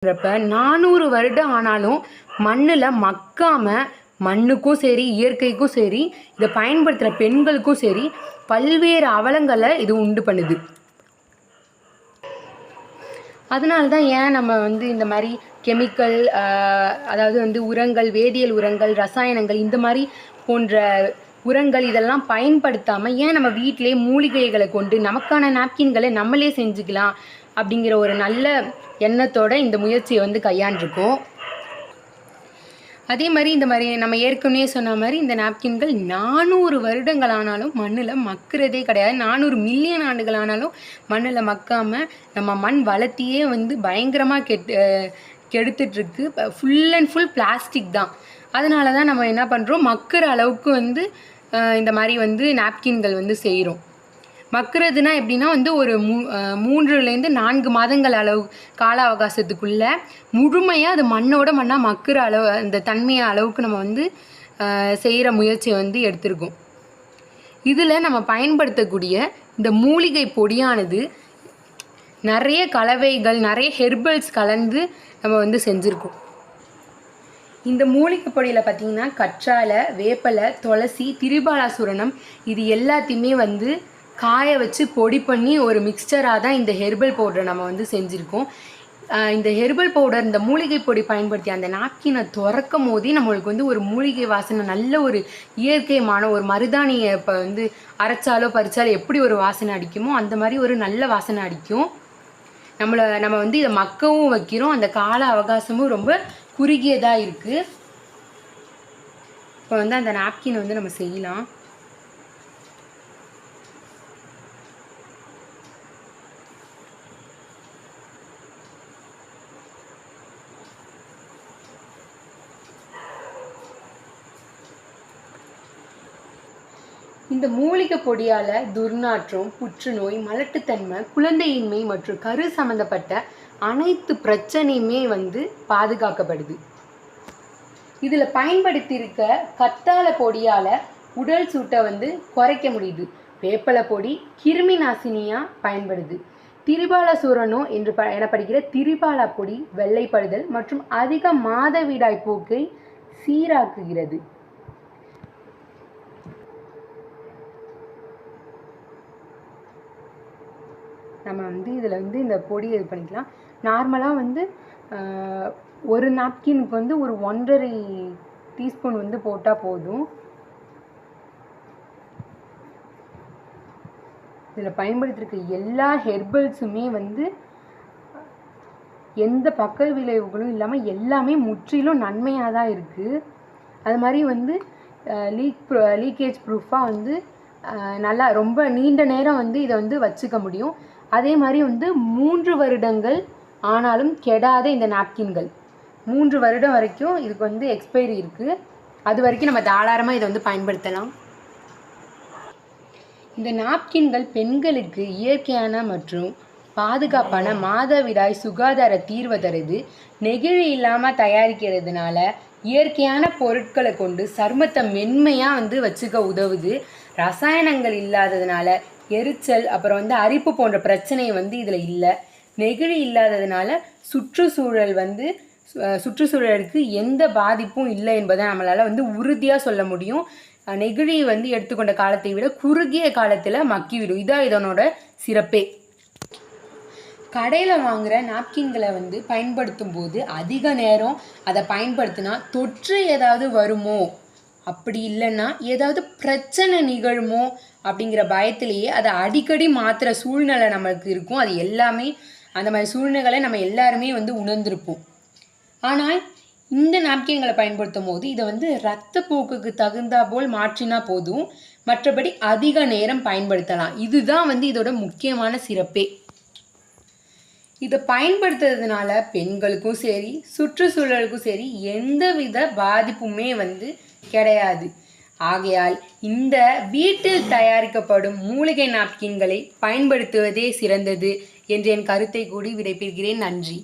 400 வருடம் ஆனாலும் மண்ணில் மக்காமல் மண்ணுக்கும் சரி இயற்கைக்கும் சரி இதை பயன்படுத்துகிற பெண்களுக்கும் சரி பல்வேறு அவலங்களை இது உண்டு பண்ணுது. அதனால தான் ஏன் நம்ம இந்த மாதிரி கெமிக்கல் அதாவது உரங்கள், வேதியியல் உரங்கள், ரசாயனங்கள் இந்த மாதிரி போன்ற உரங்கள் இதெல்லாம் பயன்படுத்தாமல் ஏன் நம்ம வீட்டிலே மூலிகைகளை கொண்டு நமக்கான நாப்கின்களை நம்மளே செஞ்சுக்கலாம் அப்படிங்கிற ஒரு நல்ல எண்ணத்தோட இந்த முயற்சியை கையாண்டிருக்கோம். அதே மாதிரி இந்த மாதிரி நம்ம ஏற்கனவே சொன்ன மாதிரி இந்த நாப்கின்கள் 400 வருடங்கள் ஆனாலும் மண்ணில் மக்கிறதே கிடையாது. 400 மில்லியன் ஆண்டுகள் ஆனாலும் மண்ணில் மக்காமல் நம்ம மண் வளர்த்தியே பயங்கரமாக கெடுத்துட்ருக்கு. ஃபுல் அண்ட் ஃபுல் பிளாஸ்டிக் தான். அதனால தான் நம்ம என்ன பண்ணுறோம், மக்கிற அளவுக்கு இந்த மாதிரி நாப்கின்கள் செய்கிறோம். மக்கிறதுனா எப்படின்னா ஒரு 3லேருந்து 4 மாதங்கள் அளவு கால அவகாசத்துக்குள்ளே முழுமையாக அது மண்ணோட மண்ணாக மக்கிற அளவு அந்த தன்மையை அளவுக்கு நம்ம செய்கிற முயற்சியை எடுத்திருக்கோம். இதில் நம்ம பயன்படுத்தக்கூடிய இந்த மூலிகை பொடியானது நிறைய கலவைகள், நிறைய ஹெர்பல்ஸ் கலந்து நம்ம செஞ்சுருக்கோம். இந்த மூலிகை பொடியில் பார்த்திங்கன்னா கற்றாழை, வேப்பலை, துளசி, திரிபாலாசூரணம் இது எல்லாத்தையுமே காய வச்சு பொடி பண்ணி ஒரு மிக்சராக தான் இந்த ஹெர்பல் பவுடரை நம்ம செஞ்சுருக்கோம். இந்த ஹெர்பல் பவுடர், இந்த மூலிகை பொடி பயன்படுத்தி அந்த நாப்கினை திறக்கும் போதே நம்மளுக்கு ஒரு மூலிகை வாசனை, நல்ல ஒரு இயற்கையான ஒரு மருதாணியை இப்போ அரைச்சாலோ பறிச்சாலோ எப்படி ஒரு வாசனை அடிக்குமோ அந்த மாதிரி ஒரு நல்ல வாசனை அடிக்கும். நம்ம இதை மக்கவும் வைக்கிறோம். அந்த கால அவகாசமும் ரொம்ப குறுகியதாக இருக்குது. இப்போ அந்த நாப்கினை நம்ம செய்யலாம். இந்த மூலிகை பொடியால் துர்நாற்றம், புற்றுநோய், மலட்டுத்தன்மை, குழந்தையின்மை மற்றும் கரு சம்மந்தப்பட்ட அனைத்து பிரச்சனையுமே பாதுகாக்கப்படுது. இதில் பயன்படுத்தியிருக்க கத்தாழை பொடியால் உடல் சூட்டை குறைக்க முடியுது. வேப்பலை பொடி கிருமி நாசினியாக பயன்படுது. திரிபாலாசூரணம் என்று எனப்படுகிற திரிபாலா பொடி வெள்ளைப்படுதல் மற்றும் அதிக மாதவிடாய் போக்கை சீராக்குகிறது. நம்ம இதில் இந்த பொடியை இது பண்ணிக்கலாம். நார்மலாக ஒரு நாப்கினுக்கு ஒரு 1.5 டீஸ்பூன் போட்டால் போதும். இதில் பயன்படுத்தியிருக்க எல்லா ஹெர்பல்ஸுமே எந்த பக்க விளைவுகளும் இல்லாமல் எல்லாமே முற்றிலும் நன்மையாக தான் இருக்குது. அது மாதிரி லீக்கேஜ் ப்ரூஃபாக நல்லா ரொம்ப நீண்ட நேரம் இதை வச்சுக்க முடியும். அதே மாதிரி 3 வருடங்கள் ஆனாலும் கெடாத இந்த நாப்கின்கள் 3 வருடம் வரைக்கும் இதுக்கு எக்ஸ்பைரி இருக்குது. அது வரைக்கும் நம்ம தாராளமாக இதை பயன்படுத்தலாம். இந்த நாப்கின்கள் பெண்களுக்கு இயற்கையான மற்றும் பாதுகாப்பான மாதவிடாய் சுகாதார தீர்வை தருது. நெகிழி இல்லாமல் தயாரிக்கிறதுனால இயற்கையான பொருட்களை கொண்டு சருமத்தை மென்மையாக வச்சுக்க உதவுது. ரசாயனங்கள் இல்லாததுனால எரிச்சல் அப்புறம் அரிப்பு போன்ற பிரச்சனை இதில் இல்லை. நெகிழி இல்லாததுனால சுற்றுச்சூழலுக்கு எந்த பாதிப்பும் இல்லை என்பதை நம்மளால் உறுதியாக சொல்ல முடியும். நெகிழி எடுத்துக்கொண்ட காலத்தை விட குறுகிய காலத்தில் மக்கிவிடும். இதான் இதனோட சிறப்பே. கடையில் வாங்குகிற நாப்கின்களை பயன்படுத்தும் போது அதிக நேரம் அதை பயன்படுத்தினா தொற்று ஏதாவது வருமோ, அப்படி இல்லைன்னா ஏதாவது பிரச்சனை நிகழுமோ அப்படிங்கிற பயத்திலேயே அதை அடிக்கடி மாற்றுற சூழ்நிலை நமக்கு இருக்கும். அது எல்லாமே அந்த மாதிரி சூழ்நிலைகளை நம்ம எல்லாருமே உணர்ந்திருப்போம். ஆனால் இந்த நாப்கின்களை பயன்படுத்தும் போது இதை இரத்தப்போக்குக்கு தகுந்தா போல் மாற்றினா போதும், மற்றபடி அதிக நேரம் பயன்படுத்தலாம். இதுதான் இதோட முக்கியமான சிறப்பே. இதை பயன்படுத்துறதுனால பெண்களுக்கும் சரி சுற்றுச்சூழலுக்கும் சரி எந்தவித பாதிப்புமே கிடையாது. ஆகையால் இந்த வீட்டில் தயாரிக்கப்படும் மூலிகை நாப்கின்களை பயன்படுத்துவதே சிறந்தது என்று என் கருத்தை கூறி விடைபெறுகிறேன். நன்றி.